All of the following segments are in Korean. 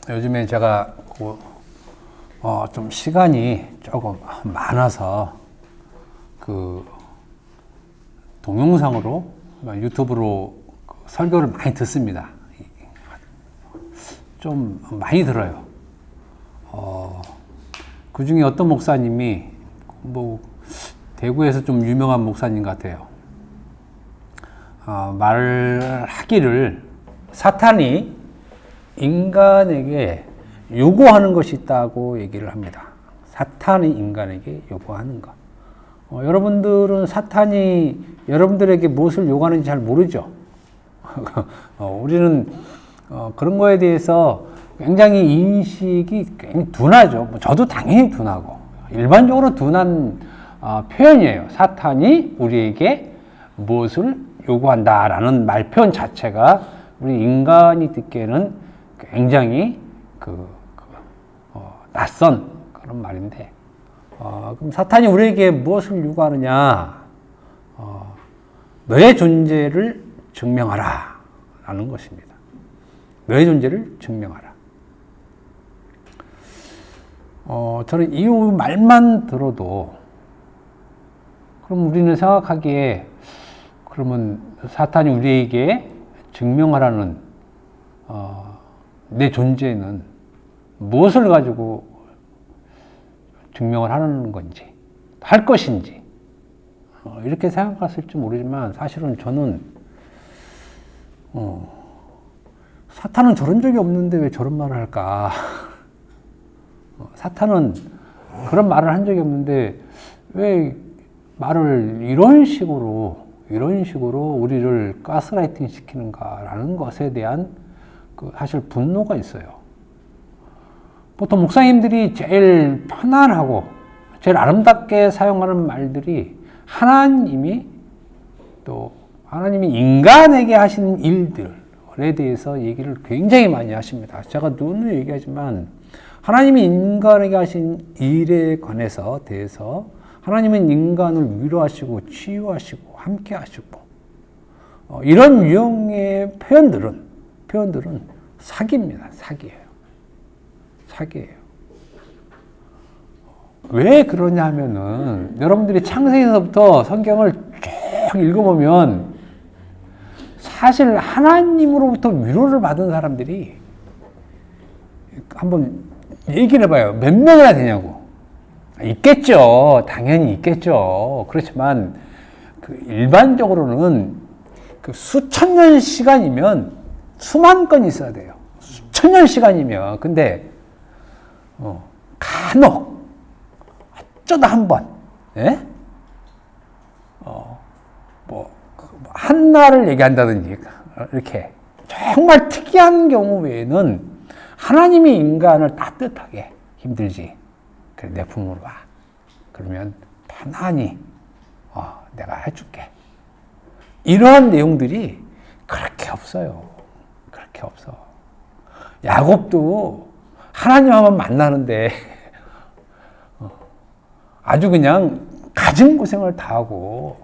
요즘에 제가 좀 시간이 조금 많아서 그 동영상으로 유튜브로 설교를 많이 듣습니다. 좀 많이 들어요. 그 중에 어떤 목사님이 대구에서 좀 유명한 목사님 같아요. 말하기를 사탄이 인간에게 요구하는 것이 있다고 얘기를 합니다. 사탄이 인간에게 요구하는 것. 여러분들은 사탄이 여러분들에게 무엇을 요구하는지 잘 모르죠. 우리는 그런 거에 대해서 굉장히 인식이 굉장히 둔하죠. 저도 당연히 둔하고 일반적으로 둔한 표현이에요. 사탄이 우리에게 무엇을 요구한다라는 말 표현 자체가 우리 인간이 듣기에는 굉장히 낯선 그런 말인데, 그럼 사탄이 우리에게 무엇을 요구하느냐? 너의 존재를 증명하라 라는 것입니다. 너의 존재를 증명하라. 저는 이 말만 들어도 그럼 우리는 생각하기에 그러면 사탄이 우리에게 증명하라는 내 존재는 무엇을 가지고 증명을 하는 건지, 할 것인지, 이렇게 생각했을지 모르지만 사실은 저는 사탄은 저런 적이 없는데 왜 저런 말을 할까? 사탄은 그런 말을 한 적이 없는데 왜 말을 이런 식으로 우리를 가스라이팅 시키는가라는 것에 대한 사실 분노가 있어요. 보통 목사님들이 제일 편안하고 제일 아름답게 사용하는 말들이 하나님이 인간에게 하신 일들에 대해서 얘기를 굉장히 많이 하십니다. 제가 누누이 얘기하지만 하나님이 인간에게 하신 일에 대해서 하나님은 인간을 위로하시고 치유하시고 함께 하시고 이런 유형의 표현들은 사기입니다. 사기예요. 왜 그러냐 하면은 여러분들이 창세기에서부터 성경을 쭉 읽어보면 사실 하나님으로부터 위로를 받은 사람들이 한번 얘기를 해봐요. 몇 명이나 되냐고. 있겠죠. 당연히 있겠죠. 그렇지만 일반적으로는 수천 년 시간이면 수만 건 있어야 돼요. 수천 년 시간이면. 근데 간혹 어쩌다 한 번, 한나를 얘기한다든지 이렇게 정말 특이한 경우 외에는 하나님이 인간을 따뜻하게 힘들지. 그래, 내 품으로 와. 그러면 편안히 내가 해줄게. 이러한 내용들이 그렇게 없어요. 그렇게 없어. 야곱도 하나님 한번 만나는데 아주 그냥 가진 고생을 다 하고,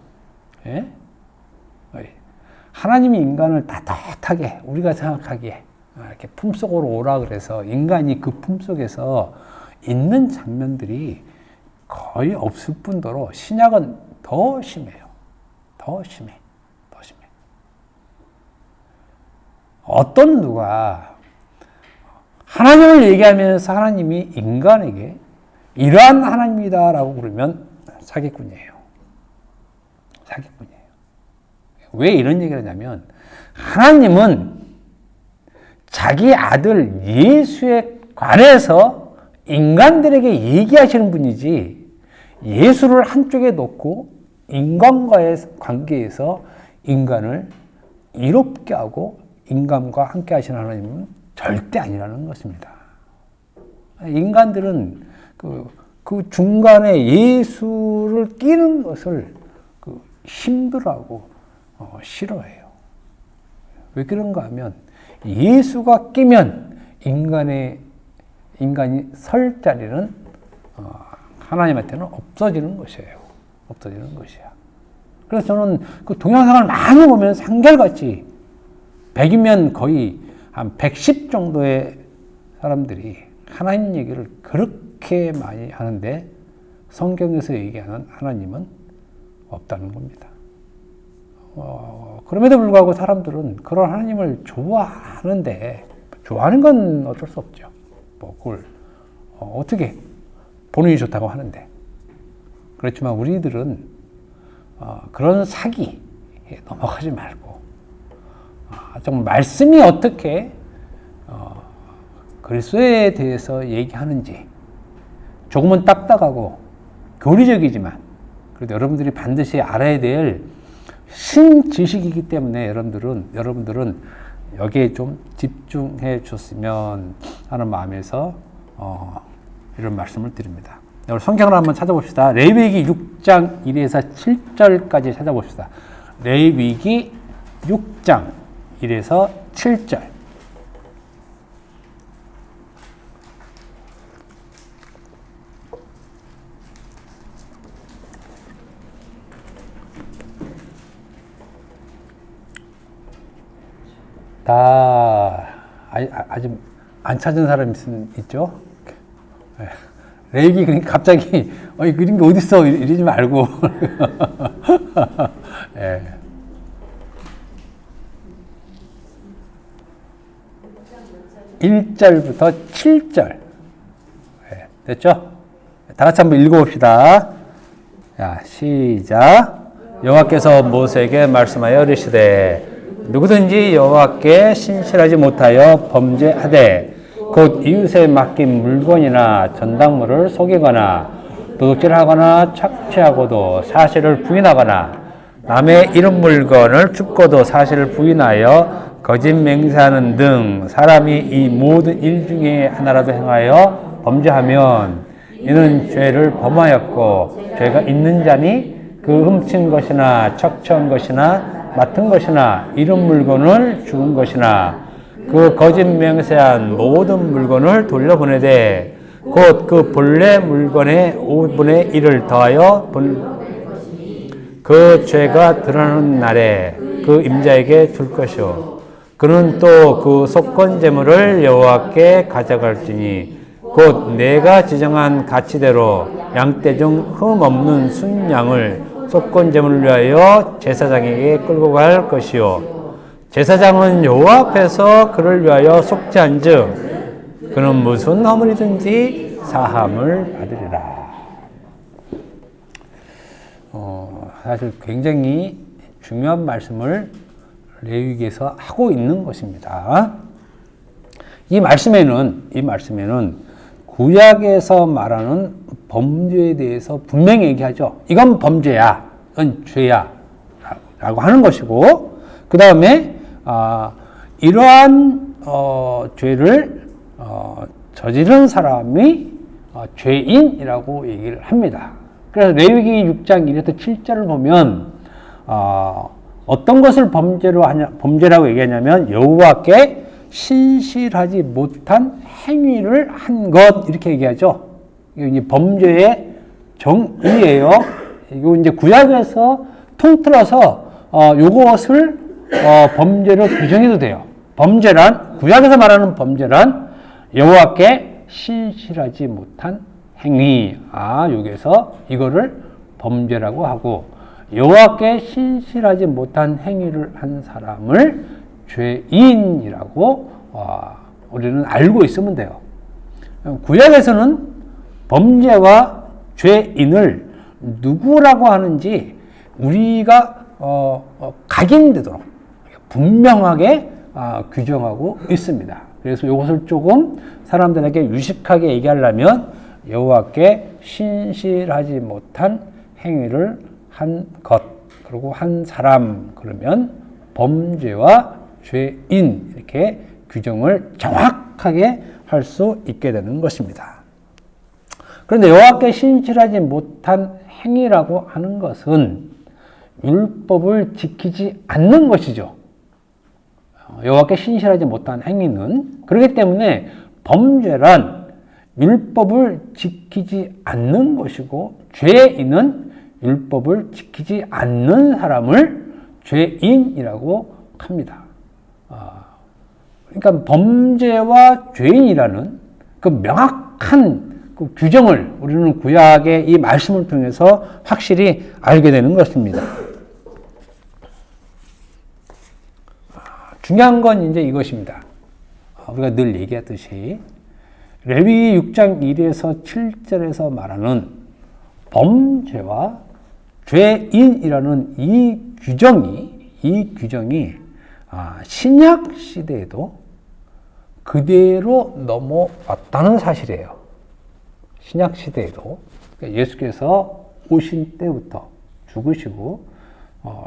하나님이 인간을 따뜻하게 우리가 생각하기에 이렇게 품속으로 오라 그래서 인간이 그 품속에서 있는 장면들이 거의 없을 뿐더러 신약은 더 심해요. 더 심해. 어떤 누가 하나님을 얘기하면서 하나님이 인간에게 이러한 하나님이다라고 그러면 사기꾼이에요. 왜 이런 얘기를 하냐면 하나님은 자기 아들 예수에 관해서 인간들에게 얘기하시는 분이지 예수를 한쪽에 놓고 인간과의 관계에서 인간을 이롭게 하고 인간과 함께 하시는 하나님은 절대 아니라는 것입니다. 인간들은 그 중간에 예수를 끼는 것을 힘들어하고 싫어해요. 왜 그런가 하면 예수가 끼면 인간이 설 자리는 하나님한테는 없어지는 것이에요. 그래서 저는 그 동영상을 많이 보면 한결같이 100이면 거의 한 110 정도의 사람들이 하나님 얘기를 그렇게 많이 하는데 성경에서 얘기하는 하나님은 없다는 겁니다. 그럼에도 불구하고 사람들은 그런 하나님을 좋아하는데, 좋아하는 건 어쩔 수 없죠. 뭐 그걸 어떻게 본인이 좋다고 하는데. 그렇지만 우리들은 그런 사기에 넘어가지 말고 정말 말씀이 어떻게 그리스도에 대해서 얘기하는지, 조금은 딱딱하고 교리적이지만 그래도 여러분들이 반드시 알아야 될 신지식이기 때문에 여러분들은 여기에 좀 집중해 줬으면 하는 마음에서 이런 말씀을 드립니다. 오늘 성경을 한번 찾아봅시다. 레위기 6장 1에서 7절까지 찾아봅시다. 레위기 6장 1에서 7절. 아직 안 찾은 사람 있죠? 레위기 그러니까 갑자기 그런 게 어딨어 이러지 말고 네. 1절부터 7절 네, 됐죠? 다 같이 한번 읽어봅시다. 자, 시작. 여호와께서 모세에게 말씀하여 이르시되 누구든지 여호와께 신실하지 못하여 범죄하되 곧 이웃에 맡긴 물건이나 전당물을 속이거나 도둑질하거나 착취하고도 사실을 부인하거나 남의 잃은 물건을 줍고도 사실을 부인하여 거짓 맹세하는 등 사람이 이 모든 일 중에 하나라도 행하여 범죄하면 이는 죄를 범하였고 죄가 있는 자니 그 훔친 것이나 착취한 것이나 맡은 것이나 잃은 물건을 죽은 것이나 그 거짓 맹세한 모든 물건을 돌려보내되 곧 그 본래 물건의 5분의 1을 더하여 그 죄가 드러나는 날에 그 임자에게 줄 것이요 그는 또 그 속건 제물을 여호와께 가져갈지니 곧 내가 지정한 가치대로 양떼 중 흠 없는 순양을 속건 제물을 위하여 제사장에게 끌고 갈 것이요 제사장은 여호와 앞에서 그를 위하여 속죄한즉 그는 무슨 허물이든지 사함을 받으리라. 사실 굉장히 중요한 말씀을 레위기에서 하고 있는 것입니다. 이 말씀에는 구약에서 말하는 범죄에 대해서 분명히 얘기하죠. 이건 범죄야, 이건 죄야 라고 하는 것이고, 그 다음에 이러한 죄를 저지른 사람이 죄인이라고 얘기를 합니다. 그래서 레위기 6장 1에서 7절을 보면 어떤 것을 범죄라고 얘기하냐면 여호와께 신실하지 못한 행위를 한 것 이렇게 얘기하죠. 이게 이제 범죄의 정의예요. 이거 이제 구약에서 통틀어서 요것을 범죄로 규정해도 돼요. 구약에서 말하는 범죄란 여호와께 신실하지 못한 행위. 여기서 이거를 범죄라고 하고 여호와께 신실하지 못한 행위를 한 사람을 죄인이라고 우리는 알고 있으면 돼요. 구약에서는 범죄와 죄인을 누구라고 하는지 우리가 각인되도록 분명하게 규정하고 있습니다. 그래서 이것을 조금 사람들에게 유식하게 얘기하려면 여호와께 신실하지 못한 행위를 한 것, 그리고 한 사람, 그러면 범죄와 죄인 이렇게 규정을 정확하게 할 수 있게 되는 것입니다. 그런데 여호와께 신실하지 못한 행위라고 하는 것은 율법을 지키지 않는 것이죠. 여호와께 신실하지 못한 행위는 그렇기 때문에 범죄란 율법을 지키지 않는 것이고 죄인은 율법을 지키지 않는 사람을 죄인이라고 합니다. 그러니까 범죄와 죄인이라는 그 명확한 그 규정을 우리는 구약의 이 말씀을 통해서 확실히 알게 되는 것입니다. 중요한 건 이제 이것입니다. 우리가 늘 얘기하듯이 레위기 6장 1에서 7절에서 말하는 범죄와 죄인이라는 이 규정이 신약 시대에도 그대로 넘어왔다는 사실이에요. 신약 시대에도 예수께서 오신 때부터 죽으시고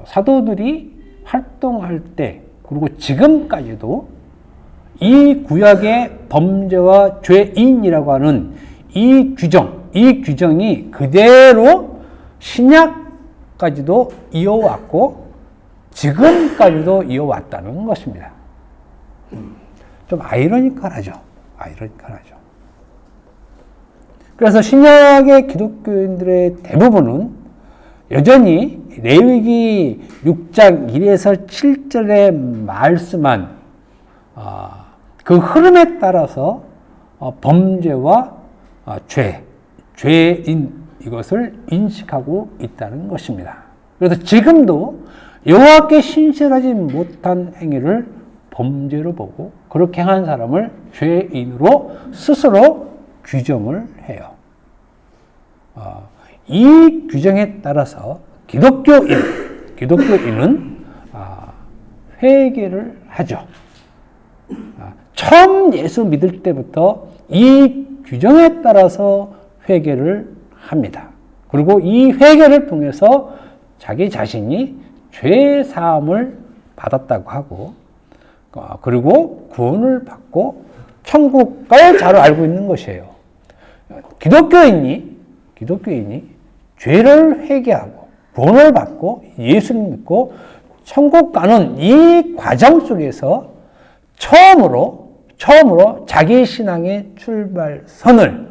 사도들이 활동할 때 그리고 지금까지도 이 구약의 범죄와 죄인이라고 하는 이 규정이 그대로 신약까지도 이어왔고 지금까지도 이어왔다는 것입니다. 좀 아이러니컬하죠. 그래서 신약의 기독교인들의 대부분은 여전히 레위기 6장 1에서 7절에 말씀한 그 흐름에 따라서 범죄와 죄인 이것을 인식하고 있다는 것입니다. 그래서 지금도 여호와께 신실하지 못한 행위를 범죄로 보고 그렇게 한 사람을 죄인으로 스스로 규정을 해요. 이 규정에 따라서 기독교인은 회개를 하죠. 처음 예수 믿을 때부터 이 규정에 따라서 회개를 합니다. 그리고 이 회개를 통해서 자기 자신이 죄 사함을 받았다고 하고 그리고 구원을 받고 천국을 잘 알고 있는 것이에요. 기독교인이 죄를 회개하고 구원을 받고 예수를 믿고 천국 가는 이 과정 속에서 처음으로 자기 신앙의 출발선을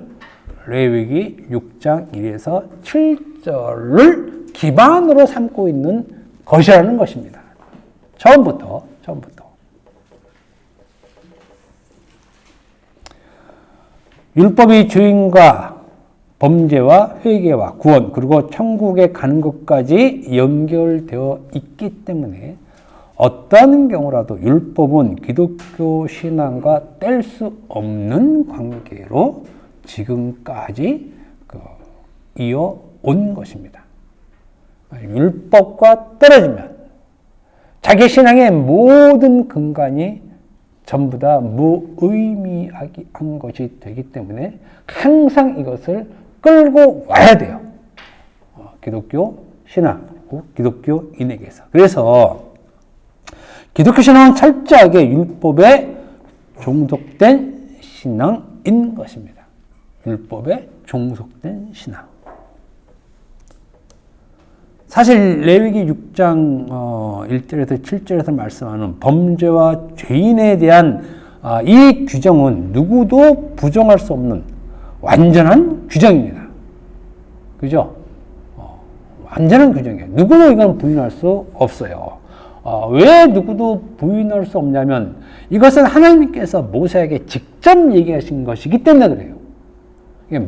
레위기 6장 1에서 7절을 기반으로 삼고 있는 것이라는 것입니다. 처음부터. 율법이 죄인과 범죄와 회개와 구원 그리고 천국에 가는 것까지 연결되어 있기 때문에 어떤 경우라도 율법은 기독교 신앙과 뗄 수 없는 관계로 지금까지 이어온 것입니다. 율법과 떨어지면 자기 신앙의 모든 근간이 전부 다 무의미한 것이 되기 때문에 항상 이것을 끌고 와야 돼요. 기독교 신앙, 기독교인에게서. 그래서 기독교 신앙은 철저하게 율법에 종속된 신앙인 것입니다. 율법에 종속된 신앙. 사실 레위기 6장 1절에서 7절에서 말씀하는 범죄와 죄인에 대한 이 규정은 누구도 부정할 수 없는 완전한 규정입니다. 그죠? 완전한 규정이에요. 누구도 이건 부인할 수 없어요. 왜 누구도 부인할 수 없냐면 이것은 하나님께서 모세에게 직접 얘기하신 것이기 때문에 그래요.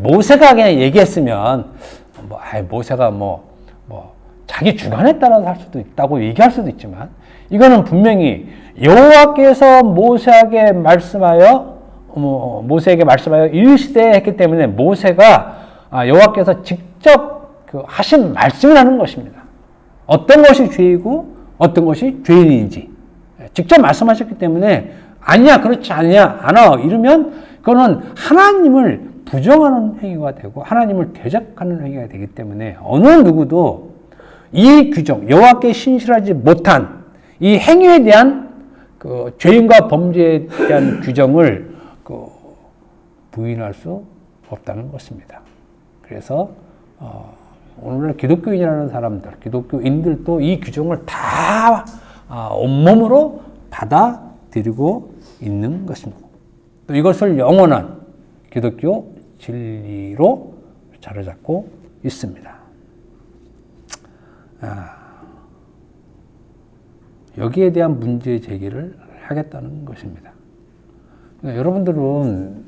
모세가 그냥 얘기했으면 모세가 자기 주관에 따라서 할 수도 있다고 얘기할 수도 있지만 이거는 분명히 여호와께서 모세에게 말씀하여 이르시되 했기 때문에 모세가 여호와께서 직접 하신 말씀이라는 것입니다. 어떤 것이 죄이고 어떤 것이 죄인인지 직접 말씀하셨기 때문에 아니야 그렇지 않아 이러면 그거는 하나님을 부정하는 행위가 되고 하나님을 대적하는 행위가 되기 때문에 어느 누구도 이 규정 여호와께 신실하지 못한 이 행위에 대한 죄인과 범죄에 대한 규정을 부인할 수 없다는 것입니다. 그래서 오늘날 기독교인이라는 사람들, 기독교인들도 이 규정을 다 온몸으로 받아들이고 있는 것입니다. 또 이것을 영원한 기독교 진리로 자리잡고 있습니다. 여기에 대한 문제 제기를 하겠다는 것입니다. 여러분들은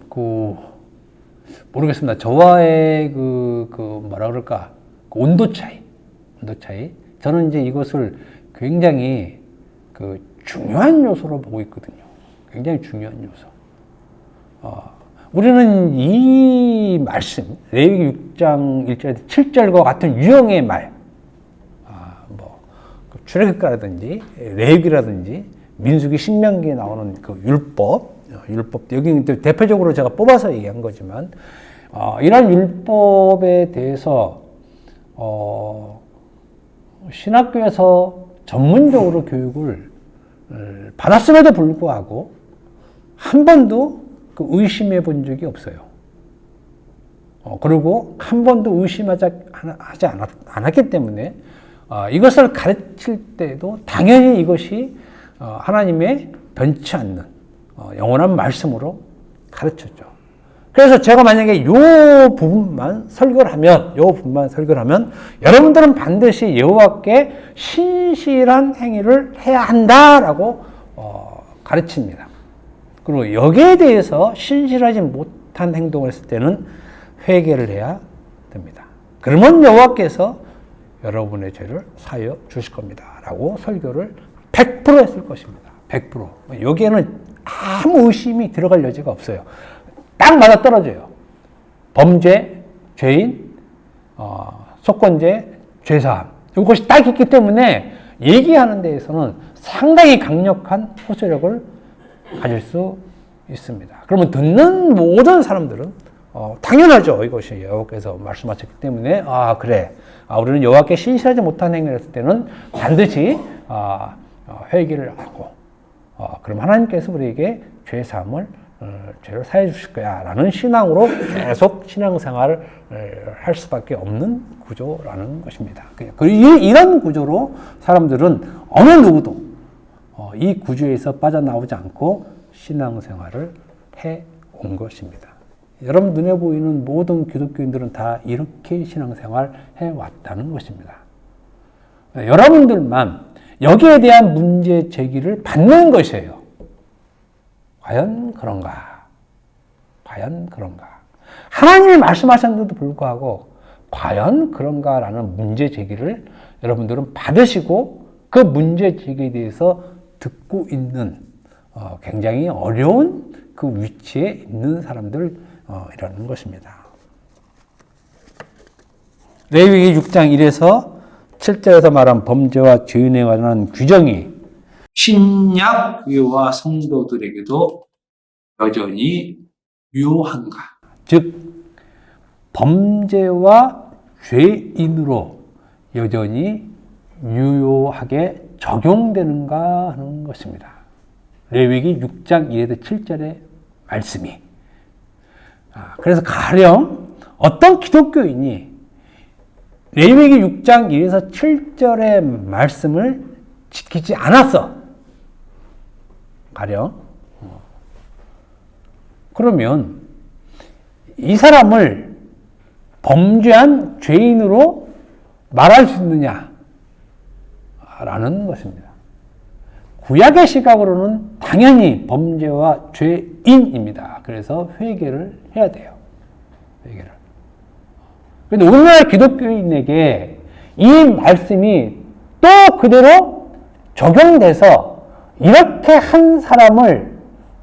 모르겠습니다. 저와의 뭐라 그럴까, 온도 차이. 저는 이제 이것을 굉장히 중요한 요소로 보고 있거든요. 굉장히 중요한 요소. 우리는 이 말씀, 레위기 6장 1절, 7절과 같은 유형의 말, 출애굽기라든지 레위기라든지 민수기 신명기에 나오는 율법, 여기 대표적으로 제가 뽑아서 얘기한 거지만, 이런 율법에 대해서 신학교에서 전문적으로 교육을 받았음에도 불구하고 한 번도 의심해 본 적이 없어요. 그리고 한 번도 의심하지 않았기 때문에 이것을 가르칠 때도 당연히 이것이 하나님의 변치 않는 영원한 말씀으로 가르쳤죠. 그래서 제가 만약에 이 부분만 설교를 하면 여러분들은 반드시 여호와께 신실한 행위를 해야 한다라고 가르칩니다. 그리고 여기에 대해서 신실하지 못한 행동을 했을 때는 회개를 해야 됩니다. 그러면 여호와께서 여러분의 죄를 사하여 주실 겁니다. 라고 설교를 100% 했을 것입니다. 100%. 여기에는 아무 의심이 들어갈 여지가 없어요. 딱 맞아 떨어져요. 범죄, 죄인, 속건죄, 죄사함. 이것이 딱 있기 때문에 얘기하는 데에서는 상당히 강력한 호소력을 가질 수 있습니다. 그러면 듣는 모든 사람들은 당연하죠. 이것이 여호와께서 말씀하셨기 때문에 그래. 우리는 여호와께 신실하지 못한 행위를 했을 때는 반드시 회개를 하고 그럼 하나님께서 우리에게 죄사함을 죄를 사해 주실 거야 라는 신앙으로 계속 신앙생활을 할 수밖에 없는 구조라는 것입니다. 이런 구조로 사람들은 어느 누구도 이 구조에서 빠져나오지 않고 신앙생활을 해온 것입니다. 여러분 눈에 보이는 모든 기독교인들은 다 이렇게 신앙생활 해왔다는 것입니다. 여러분들만 여기에 대한 문제 제기를 받는 것이에요. 과연 그런가? 하나님이 말씀하셨는데도 불구하고 과연 그런가라는 문제 제기를 여러분들은 받으시고 그 문제 제기에 대해서 듣고 있는 굉장히 어려운 그 위치에 있는 사람들이라는 것입니다. 레위기 6장 1에서 7절에서 말한 범죄와 죄인에 관한 규정이 신약 교회와 성도들에게도 여전히 유효한가? 즉 범죄와 죄인으로 여전히 유효하게 적용되는가 하는 것입니다. 레위기 6장 1에서 7절의 말씀이. 그래서 가령 어떤 기독교인이 레위기 6장 1에서 7절의 말씀을 지키지 않았어. 가령. 그러면 이 사람을 범죄한 죄인으로 말할 수 있느냐? 라는 것입니다. 구약의 시각으로는 당연히 범죄와 죄인입니다. 그래서 회개를 해야 돼요. 회개를. 그런데 오늘날 기독교인에게 이 말씀이 또 그대로 적용돼서 이렇게 한 사람을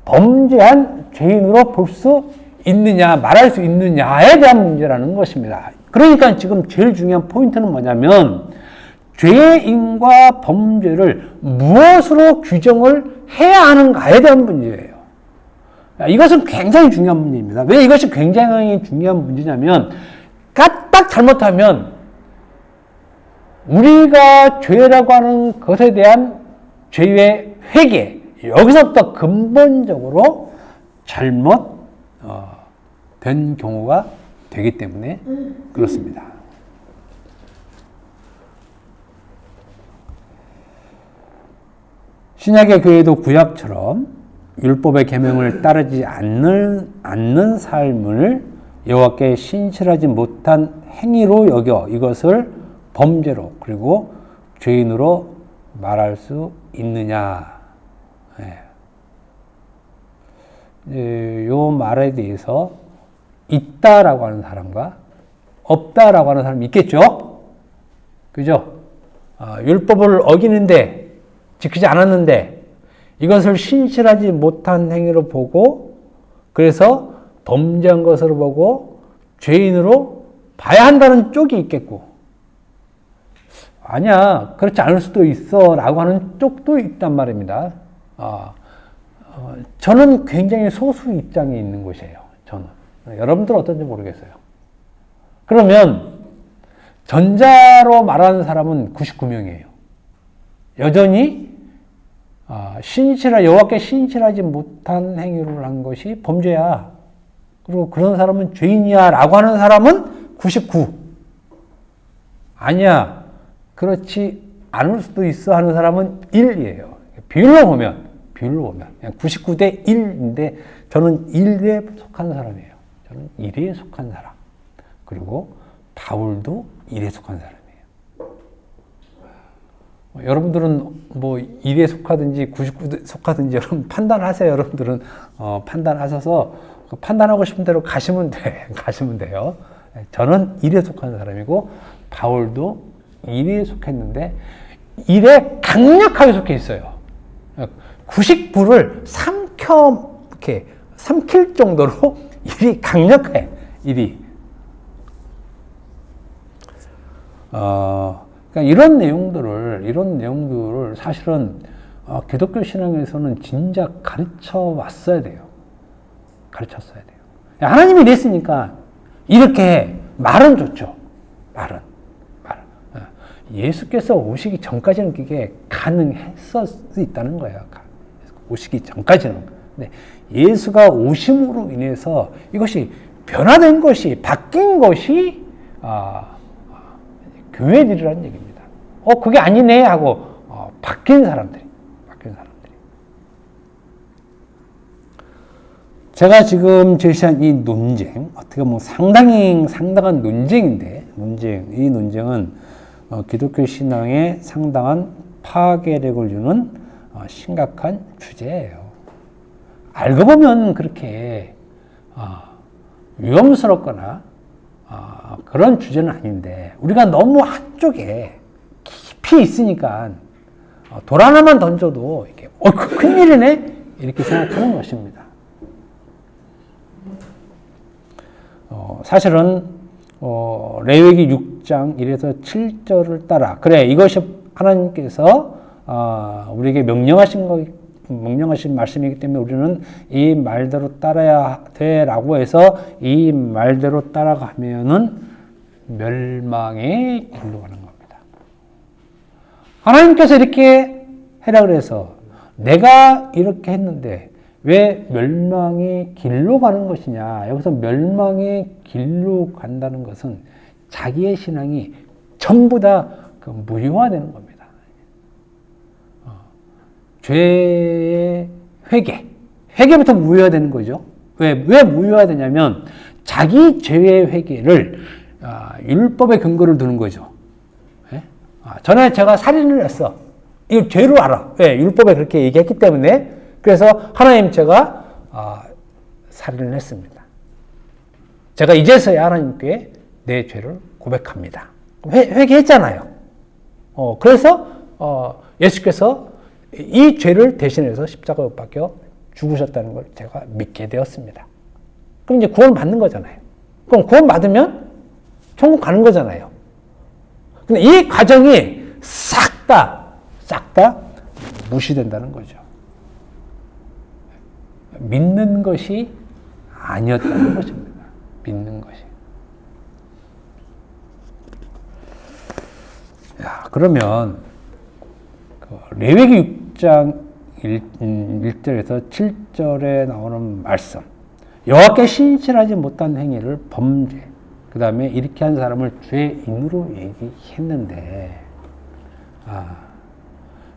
범죄한 죄인으로 볼 수 있느냐, 말할 수 있느냐에 대한 문제라는 것입니다. 그러니까 지금 제일 중요한 포인트는 뭐냐면 죄인과 범죄를 무엇으로 규정을 해야 하는가에 대한 문제예요. 이것은 굉장히 중요한 문제입니다. 왜 이것이 굉장히 중요한 문제냐면 까딱 잘못하면 우리가 죄라고 하는 것에 대한 죄의 회개, 여기서부터 근본적으로 잘못 된 경우가 되기 때문에 그렇습니다. 신약의 교회도 구약처럼 율법의 계명을 따르지 않는 삶을 여호와께 신실하지 못한 행위로 여겨 이것을 범죄로 그리고 죄인으로 말할 수 있느냐. 요 말에 대해서 있다라고 하는 사람과 없다라고 하는 사람이 있겠죠? 그죠? 율법을 어기는데, 지키지 않았는데, 이것을 신실하지 못한 행위로 보고, 그래서 범죄한 것으로 보고, 죄인으로 봐야 한다는 쪽이 있겠고, 아니야, 그렇지 않을 수도 있어, 라고 하는 쪽도 있단 말입니다. 저는 굉장히 소수 입장에 있는 것이에요. 저는. 여러분들은 어떤지 모르겠어요. 그러면 전자로 말하는 사람은 99명이에요. 여전히 여호와께 신실하지 못한 행위를 한 것이 범죄야. 그리고 그런 사람은 죄인이야 라고 하는 사람은 99. 아니야, 그렇지 않을 수도 있어 하는 사람은 1이에요. 비율로 보면 그냥 99대 1인데 저는 1에 속한 사람이에요. 저는 1에 속한 사람. 그리고 바울도 1에 속한 사람이에요. 여러분들은 뭐 1에 속하든지 99에 속하든지 여러분 판단하세요. 여러분들은 판단하셔서 판단하고 싶은 대로 가시면 돼요. 저는 1에 속한 사람이고 바울도 1에 속했는데 1에 강력하게 속해 있어요. 99를 삼킬 정도로 1이 강력해. 1이. 그러니까 이런 내용들을 사실은 기독교 신앙에서는 진작 가르쳐 왔어야 돼요. 가르쳤어야 돼요. 하나님이 이랬으니까 이렇게 말은 좋죠. 말은. 예수께서 오시기 전까지는 그게 가능했을 수 있다는 거예요. 오시기 전까지는. 근데 예수가 오심으로 인해서 이것이 변화된 것이, 바뀐 것이 교회 일이라는 얘기입니다. 그게 아니네 하고 바뀐 사람들이. 제가 지금 제시한 이 논쟁, 어떻게 보면 상당한 논쟁인데, 이 논쟁은 기독교 신앙에 상당한 파괴력을 주는 심각한 주제예요. 알고 보면 그렇게 위험스럽거나 그런 주제는 아닌데 우리가 너무 한쪽에 깊이 있으니까 돌 하나만 던져도 이렇게 큰일이네 이렇게 생각하는 것입니다. 사실은 레위기 6장 1에서 7절을 따라 그래 이것이 하나님께서 우리에게 명령하신 말씀이기 때문에 우리는 이 말대로 따라야 돼라고 해서 이 말대로 따라가면은 멸망의 길로 가는 겁니다. 하나님께서 이렇게 해라 그래서 내가 이렇게 했는데 왜 멸망의 길로 가는 것이냐? 여기서 멸망의 길로 간다는 것은 자기의 신앙이 전부 다 무효화되는 겁니다. 죄의 회개부터 무효화되는 거죠. 왜 무효화되냐면 자기 죄의 회개를 율법의 근거를 두는 거죠. 전에 제가 살인을 했어. 이거 죄로 알아. 왜? 율법에 그렇게 얘기했기 때문에. 그래서 하나님 제가 살인을 했습니다. 제가 이제서야 하나님께 내 죄를 고백합니다. 회개했잖아요. 그래서 예수께서 이 죄를 대신해서 십자가에 못 박혀 죽으셨다는 걸 제가 믿게 되었습니다. 그럼 이제 구원 받는 거잖아요. 그럼 구원 받으면 천국 가는 거잖아요. 근데 이 과정이 싹 다 무시된다는 거죠. 믿는 것이 아니었다는 것입니다. 믿는 것이. 그러면 레위기 6장 1절에서 7절에 나오는 말씀, 여호와께 신실하지 못한 행위를 범죄, 그 다음에 이렇게 한 사람을 죄인으로 얘기했는데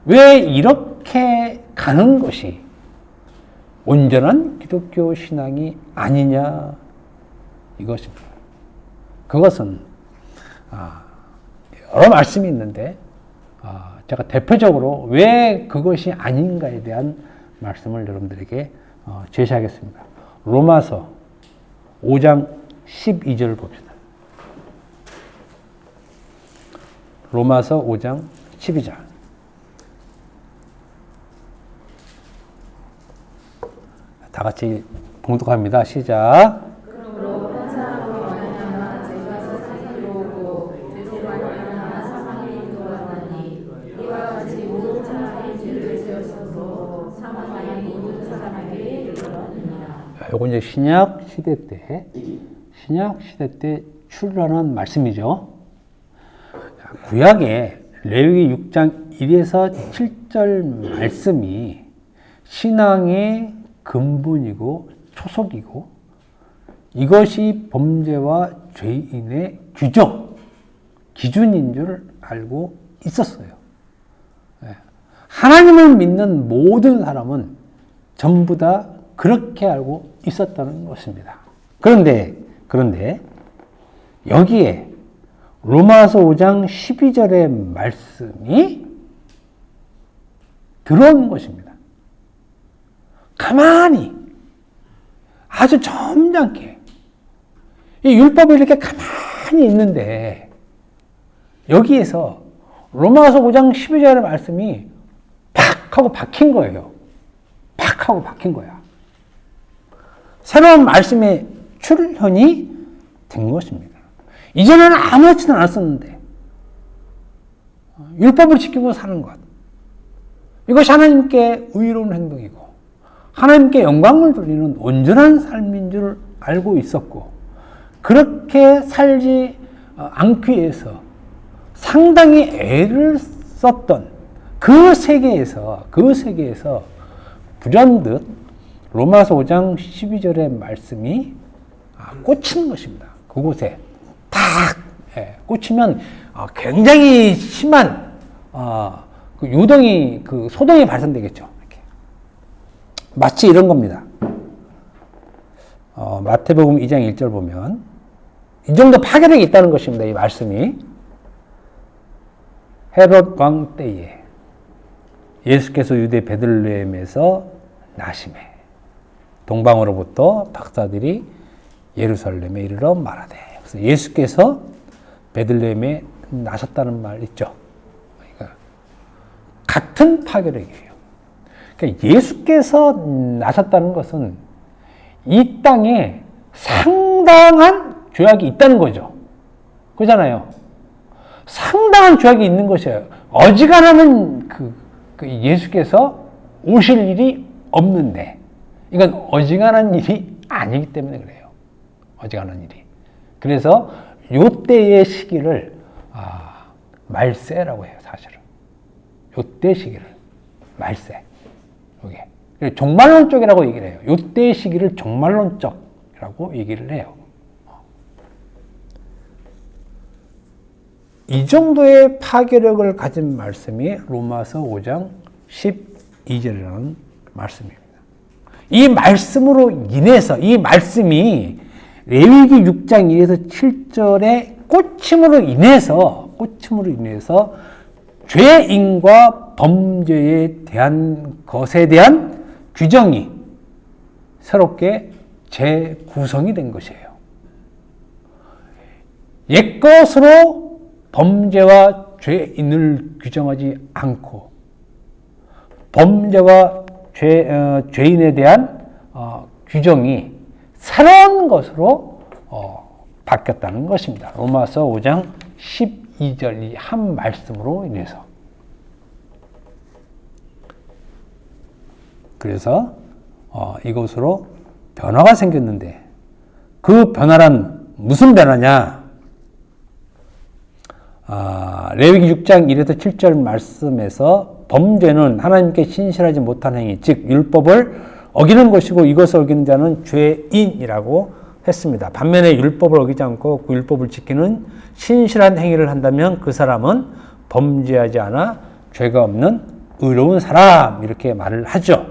왜 이렇게 가는 것이 온전한 기독교 신앙이 아니냐 이것입니다. 그것은 여러 말씀이 있는데 제가 대표적으로 왜 그것이 아닌가에 대한 말씀을 여러분들에게 제시하겠습니다. 로마서 5장 12절 봅시다. 로마서 5장 12절. 다 같이 봉독합니다. 시작. 요건 이제 신약 시대 때 출현한 말씀이죠. 구약의 레위기 6장 1에서 7절 말씀이 신앙의 근본이고 초석이고 이것이 범죄와 죄인의 기준인 줄 알고 있었어요. 하나님을 믿는 모든 사람은 전부 다 그렇게 알고 있었다는 것입니다. 그런데 여기에 로마서 5장 12절의 말씀이 들어온 것입니다. 가만히 아주 점잖게 이 율법이 이렇게 가만히 있는데 여기에서 로마서 5장 12절의 말씀이 팍 하고 박힌 거예요. 팍 하고 박힌 거야. 새로운 말씀의 출현이 된 것입니다. 이전에는 아무렇지도 않았었는데 율법을 지키고 사는 것 이것이 하나님께 의로운 행동이고 하나님께 영광을 돌리는 온전한 삶인 줄 알고 있었고 그렇게 살지 않기 위해서 상당히 애를 썼던 그 세계에서 불현듯 로마서 5장 12절의 말씀이 꽂히는 것입니다. 그곳에 딱 꽂히면 굉장히 심한 그 요동이 소동이 발생되겠죠. 이렇게. 마치 이런 겁니다. 마태복음 2장 1절 보면 이 정도 파괴력이 있다는 것입니다. 이 말씀이 헤롯 왕 때에 예수께서 유대 베들레헴에서 나심에 동방으로부터 박사들이 예루살렘에 이르러 말하되 그래서 예수께서 베들레헴에 나셨다는 말 있죠. 그러니까 같은 파괴력이에요. 그러니까 예수께서 나셨다는 것은 이 땅에 상당한 죄악이 있다는 거죠. 그렇잖아요. 상당한 죄악이 있는 것이에요. 어지간하면 그 예수께서 오실 일이 없는데 이건 어지간한 일이 아니기 때문에 그래요. 어지간한 일이. 그래서 요때의 시기를 말세라고 해요. 사실은. 요때 시기를 말세. 이게 종말론적이라고 얘기를 해요. 요때의 시기를 종말론적이라고 얘기를 해요. 이 정도의 파괴력을 가진 말씀이 로마서 5장 12절이라는 말씀입니다. 이 말씀으로 인해서 이 말씀이 레위기 6장 1에서 7절의 꽂힘으로 인해서 죄인과 범죄에 대한 것에 대한 규정이 새롭게 재구성이 된 것이에요. 옛것으로 범죄와 죄인을 규정하지 않고 범죄와 죄인에 대한 규정이 새로운 것으로 바뀌었다는 것입니다. 로마서 5장 12절 이 한 말씀으로 인해서. 그래서 이것으로 변화가 생겼는데 그 변화란 무슨 변화냐? 레위기 6장 1에서 7절 말씀에서 범죄는 하나님께 신실하지 못한 행위, 즉 율법을 어기는 것이고 이것을 어기는 자는 죄인이라고 했습니다. 반면에 율법을 어기지 않고 그 율법을 지키는 신실한 행위를 한다면 그 사람은 범죄하지 않아 죄가 없는 의로운 사람 이렇게 말을 하죠.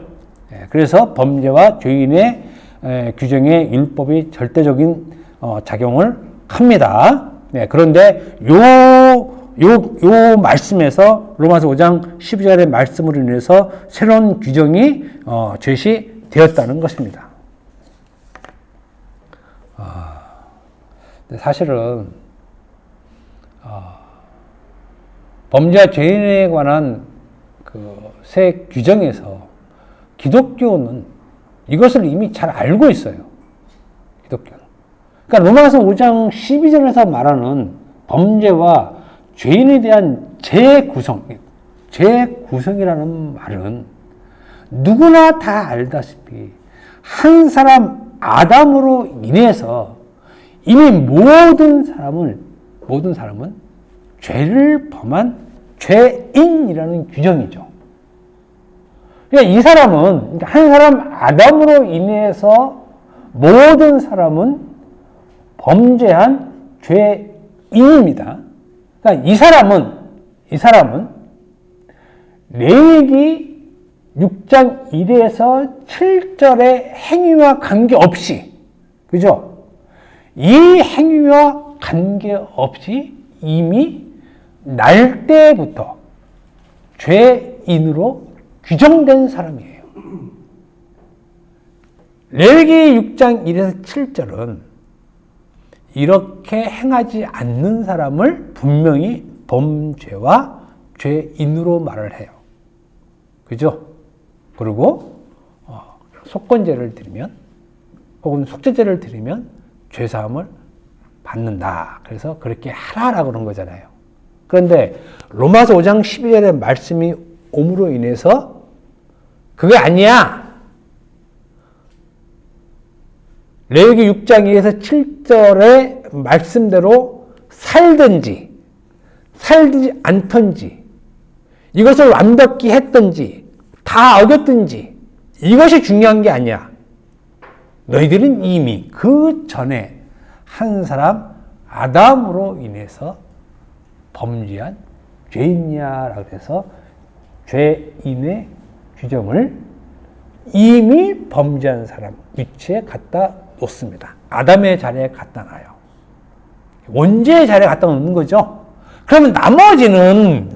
그래서 범죄와 죄인의 규정에 율법이 절대적인 작용을 합니다. 그런데 요 말씀에서 로마서 5장 12절의 말씀으로 인해서 새로운 규정이 제시되는 되었다는 것입니다. 근데 사실은 범죄와 죄인에 관한 그 새 규정에서 기독교는 이것을 이미 잘 알고 있어요. 기독교는. 그러니까 로마서 5장 12절에서 말하는 범죄와 죄인에 대한 재구성이라는 말은 누구나 다 알다시피 한 사람 아담으로 인해서 이미 모든 사람은 죄를 범한 죄인이라는 규정이죠. 그러니까 이 사람은, 한 사람 아담으로 인해서 모든 사람은 범죄한 죄인입니다. 그러니까 이 사람은 레위기 6장 1에서 7절의 행위와 관계없이, 그죠? 이 행위와 관계없이 이미 날 때부터 죄인으로 규정된 사람이에요. 레위기 6장 1에서 7절은 이렇게 행하지 않는 사람을 분명히 범죄와 죄인으로 말을 해요. 그죠? 그리고 속건제를 드리면 혹은 속죄제를 드리면 죄사함을 받는다. 그래서 그렇게 하라라고 그런 거잖아요. 그런데 로마서 5장 12절의 말씀이 옴으로 인해서 그게 아니야. 레위기 6장 2에서 7절의 말씀대로 살든지 않든지 이것을 완벽히 했든지 다 어겼든지 이것이 중요한 게 아니야. 너희들은 이미 그 전에 한 사람 아담으로 인해서 범죄한 죄인이야라고 해서 죄인의 규정을 이미 범죄한 사람 위치에 갖다 놓습니다. 아담의 자리에 갖다 놔요. 원죄의 자리에 갖다 놓는 거죠. 그러면 나머지는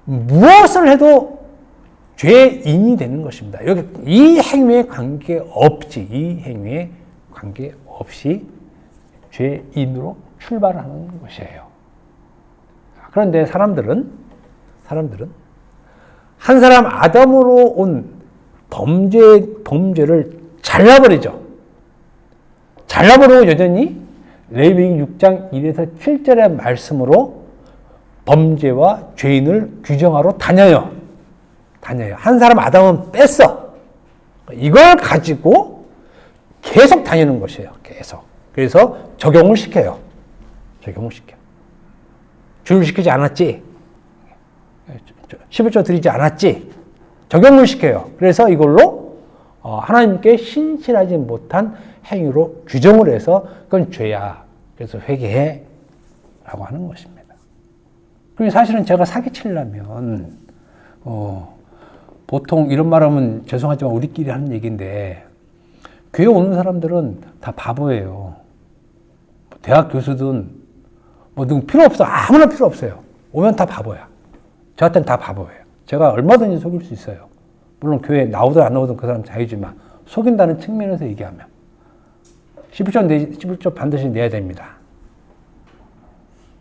무엇을 해도 죄인이 되는 것입니다. 여기 이 행위에 관계없이 죄인으로 출발하는 것이에요. 그런데 사람들은 한 사람 아담으로 온 범죄를 잘라버리죠. 잘라버리고 여전히 레위기 6장 1에서 7절의 말씀으로 범죄와 죄인을 규정하러 다녀요. 한 사람 아담은 뺐어. 이걸 가지고 계속 다니는 것이에요. 계속. 그래서 적용을 시켜요. 주를 시키지 않았지? 11조 드리지 않았지? 적용을 시켜요. 그래서 이걸로 하나님께 신실하지 못한 행위로 규정을 해서 그건 죄야. 그래서 회개해. 라고 하는 것입니다. 그리고 사실은 제가 사기치려면 보통 이런 말 하면 죄송하지만 우리끼리 하는 얘기인데 교회 오는 사람들은 다 바보예요. 대학 교수든 누구 필요 없어. 아무나 필요 없어요. 오면 다 바보야. 저한테는 다 바보예요. 제가 얼마든지 속일 수 있어요. 물론 교회에 나오든 안 나오든 그 사람 자유지만 속인다는 측면에서 얘기하면 11조 반드시 내야 됩니다.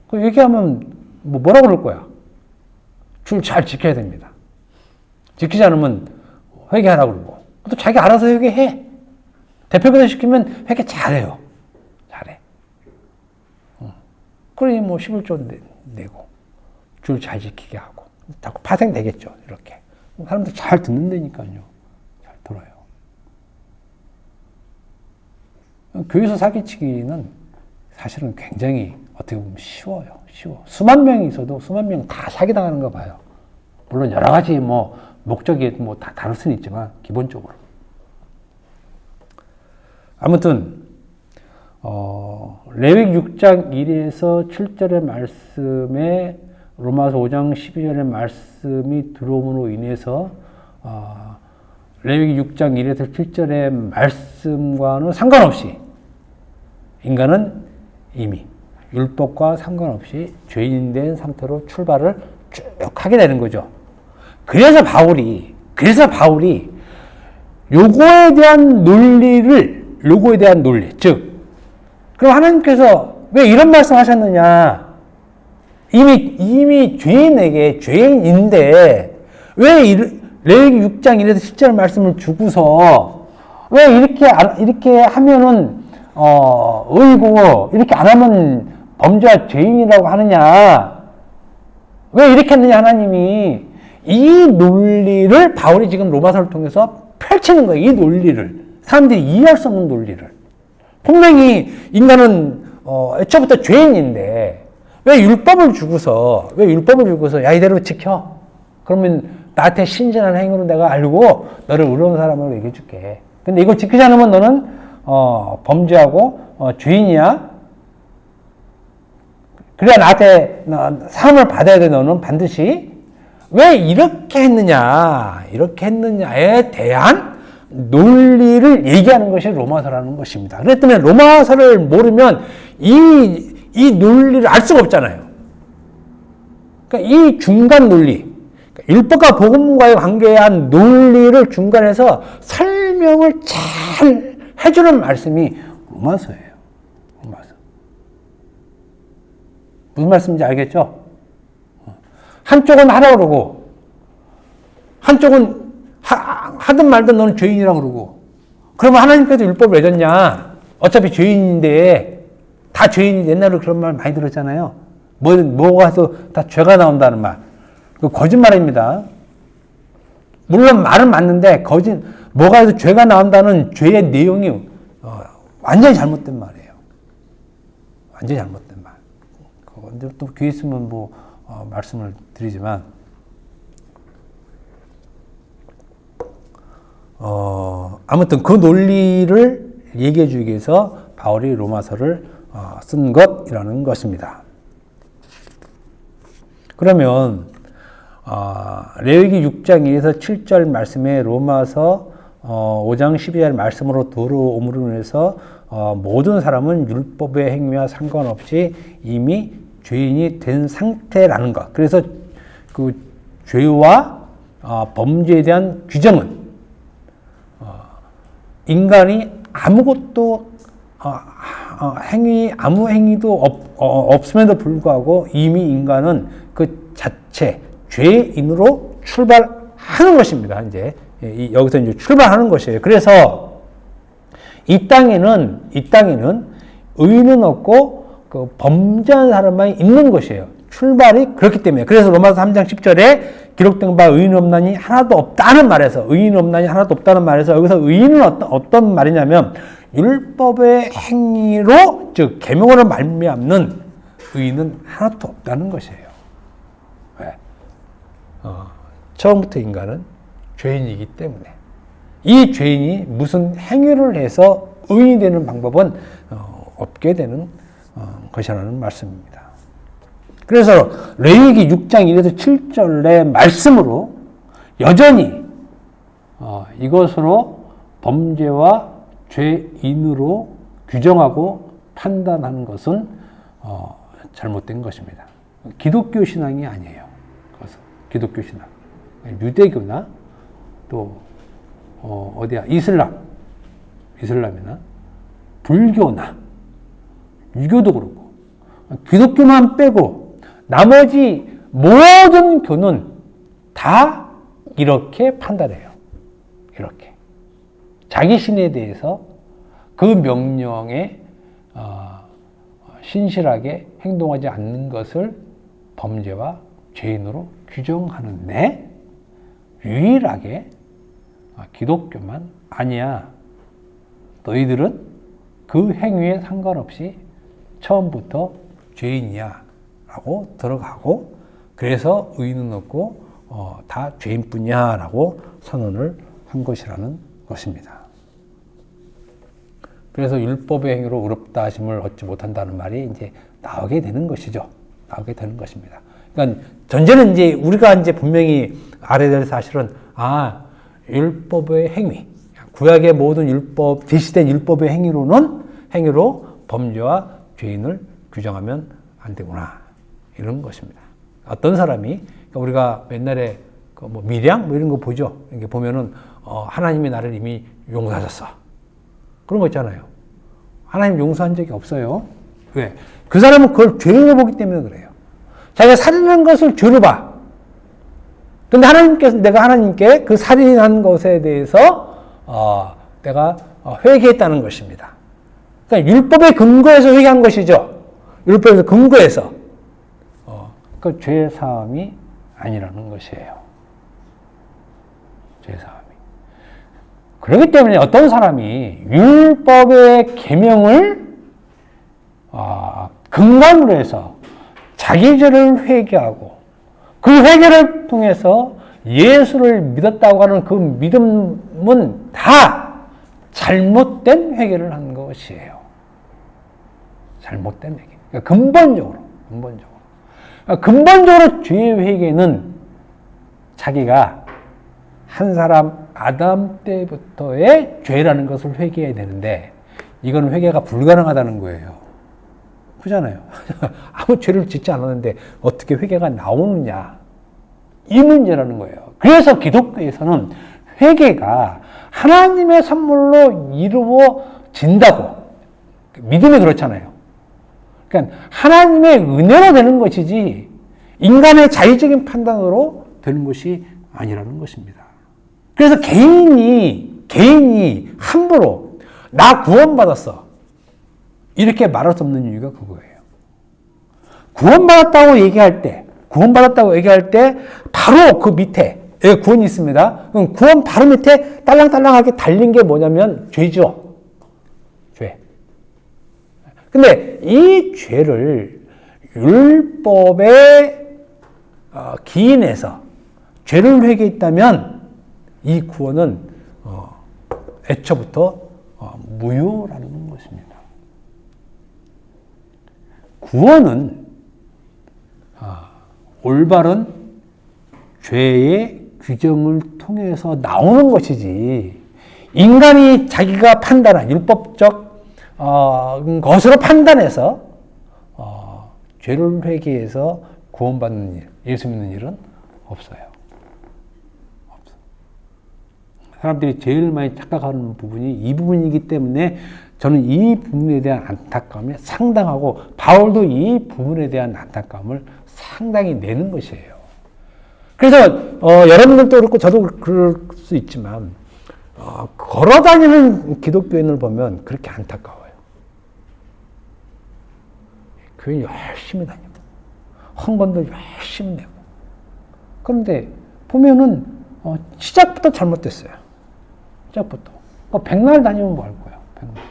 그 얘기하면 뭐라고 그럴 거야? 줄 잘 지켜야 됩니다. 지키지 않으면 회개하라고 그러고 또 자기 알아서 회개해. 대표교사 시키면 회개 잘해요. 잘해. 그러니 11조 내고 줄 잘 지키게 하고 자꾸 파생되겠죠. 이렇게. 사람들 잘 듣는다니까요. 잘 들어요. 교회에서 사기치기는 사실은 굉장히 어떻게 보면 쉬워요. 수만 명이 있어도 수만 명 다 사기당하는 거 봐요. 물론 여러 가지 목적이 다 다를 수는 있지만 기본적으로. 아무튼 레위기 6장 1에서 7절의 말씀에 로마서 5장 12절의 말씀이 들어옴으로 인해서 레위기 6장 1에서 7절의 말씀과는 상관없이 인간은 이미 율법과 상관없이 죄인된 상태로 출발을 쭉 하게 되는 거죠. 그래서 바울이 요거에 대한 논리, 즉, 그럼 하나님께서 왜 이런 말씀 하셨느냐? 이미 죄인인데, 왜 레위기 6장 1에서 7절 말씀을 주고서, 왜 이렇게 하면은, 의고, 이렇게 안 하면 범죄와 죄인이라고 하느냐? 왜 이렇게 했느냐, 하나님이. 이 논리를 바울이 지금 로마서를 통해서 펼치는 거예요. 이 논리를. 사람들이 이해할 수 없는 논리를. 분명히 인간은 애초부터 죄인인데 왜 율법을 주고서 야 이대로 지켜. 그러면 나한테 신진한 행위로 내가 알고 너를 의로운 사람으로 얘기해 줄게. 근데 이거 지키지 않으면 너는 범죄하고 죄인이야. 그래야 나한테 사함을 받아야 돼. 너는 반드시. 왜 이렇게 했느냐에 대한 논리를 얘기하는 것이 로마서라는 것입니다. 그렇기 때문에 로마서를 모르면 이 논리를 알 수가 없잖아요. 그러니까 이 중간 논리, 율법과 복음과의 관계한 논리를 중간에서 설명을 잘 해주는 말씀이 로마서예요. 로마서. 무슨 말씀인지 알겠죠? 한쪽은 하라 그러고, 한쪽은 하든 말든 너는 죄인이라고 그러고, 그러면 하나님께서 율법을 왜 줬냐? 어차피 죄인인데, 다 죄인이 옛날에 그런 말 많이 들었잖아요. 뭐가 해서 다 죄가 나온다는 말. 그 거짓말입니다. 물론 말은 맞는데, 뭐가 해서 죄가 나온다는 죄의 내용이 완전히 잘못된 말이에요. 완전히 잘못된 말. 근데 또 귀에 있으면 말씀을 드리지만, 아무튼 그 논리를 얘기해 주기 위해서 바울이 로마서를 쓴 것이라는 것입니다. 그러면 레위기 6장 1에서 7절 말씀에 로마서 5장 12절 말씀으로 들어옴으로 인해서 모든 사람은 율법의 행위와 상관없이 이미 죄인이 된 상태라는 것. 그래서 그 죄와 범죄에 대한 규정은 인간이 아무것도 아무 행위도 없음에도 불구하고 이미 인간은 그 자체 죄인으로 출발하는 것입니다. 이제 여기서 이제 출발하는 것이에요. 그래서 이 땅에는 의인은 없고 그 범죄한 사람만 있는 것이에요. 출발이 그렇기 때문에. 그래서 로마서 3장 10절에 기록된 바 의인 없나니 하나도 없다는 말에서, 의인 없나니 하나도 없다는 말에서, 여기서 의인은 어떤 말이냐면 율법의 행위로, 즉 계명으로 말미암는 의인은 하나도 없다는 것이에요. 왜? 처음부터 인간은 죄인이기 때문에. 이 죄인이 무슨 행위를 해서 의인이 되는 방법은 없게 되는 것이라는 말씀입니다. 그래서 레위기 6장 1에서 7절의 말씀으로 여전히 이것으로 범죄와 죄인으로 규정하고 판단하는 것은 잘못된 것입니다. 기독교 신앙이 아니에요. 그것은 기독교 신앙. 유대교나 또 이슬람이나 불교나 유교도 그렇고 기독교만 빼고 나머지 모든 교는 다 이렇게 판단해요. 이렇게. 자기 신에 대해서 그 명령에 신실하게 행동하지 않는 것을 범죄와 죄인으로 규정하는데 유일하게 기독교만 아니야. 너희들은 그 행위에 상관없이 처음부터 죄인이야 라고 들어가고, 그래서 의인은 없고 다 죄인뿐이야 라고 선언을 한 것이라는 것입니다. 그래서 율법의 행위로 의롭다 하심을 얻지 못한다는 말이 이제 나오게 되는 것이죠. 나오게 되는 것입니다. 그러니까 전제는 이제 우리가 이제 분명히 알아야 될 사실은 율법의 행위, 구약의 모든 율법, 제시된 율법의 행위로 범죄와 죄인을 규정하면 안 되구나. 이런 것입니다. 어떤 사람이, 우리가 옛날에 뭐 밀양 뭐 이런 거 보죠. 이게 보면은 하나님이 나를 이미 용서하셨어. 그런 거 있잖아요. 하나님 용서한 적이 없어요. 왜? 그 사람은 그걸 죄로 보기 때문에 그래요. 자기가 살인한 것을 죄로 봐. 근데 내가 하나님께 그 살인한 것에 대해서 내가 회개했다는 것입니다. 그러니까 율법의 근거에서 회개한 것이죠. 율법에서 근거해서 그 죄 사함이 아니라는 것이에요. 죄 사함이. 그렇기 때문에 어떤 사람이 율법의 계명을 근간으로 해서 자기 죄를 회개하고 그 회개를 통해서 예수를 믿었다고 하는 그 믿음은 다 잘못된 회개를 한 것이에요. 잘못된 회개. 그러니까 근본적으로 죄의 회개는 자기가 한 사람 아담 때부터의 죄라는 것을 회개해야 되는데 이건 회개가 불가능하다는 거예요. 그렇잖아요. 아무 죄를 짓지 않았는데 어떻게 회개가 나오느냐. 이 문제라는 거예요. 그래서 기독교에서는 회개가 하나님의 선물로 이루어진다고. 믿음이 그렇잖아요. 그러니까 하나님의 은혜로 되는 것이지 인간의 자의적인 판단으로 되는 것이 아니라는 것입니다. 그래서 개인이 함부로 나 구원받았어. 이렇게 말할 수 없는 이유가 그거예요. 구원받았다고 얘기할 때 바로 그 밑에 구원이 있습니다. 그럼 구원 바로 밑에 딸랑딸랑하게 달린 게 뭐냐면 죄죠. 죄. 근데 이 죄를 율법에 기인해서 죄를 회개했다면 이 구원은 애초부터 무효라는 것입니다. 구원은 올바른 죄의 규정을 통해서 나오는 것이지 인간이 자기가 판단한 율법적 것으로 판단해서 죄를 회개해서 구원받는 일, 예수 믿는 일은 없어요. 사람들이 제일 많이 착각하는 부분이 이 부분이기 때문에 저는 이 부분에 대한 안타까움이 상당하고 바울도 이 부분에 대한 안타까움을 상당히 내는 것이에요. 그래서 여러분들도 그렇고 저도 그럴 수 있지만 걸어다니는 기독교인을 보면 그렇게 안타까워요. 교회 열심히 다니고 헌금도 열심히 내고 그런데 보면은 시작부터 잘못됐어요. 시작부터. 백날 다니면 뭐 할 거야? 백날.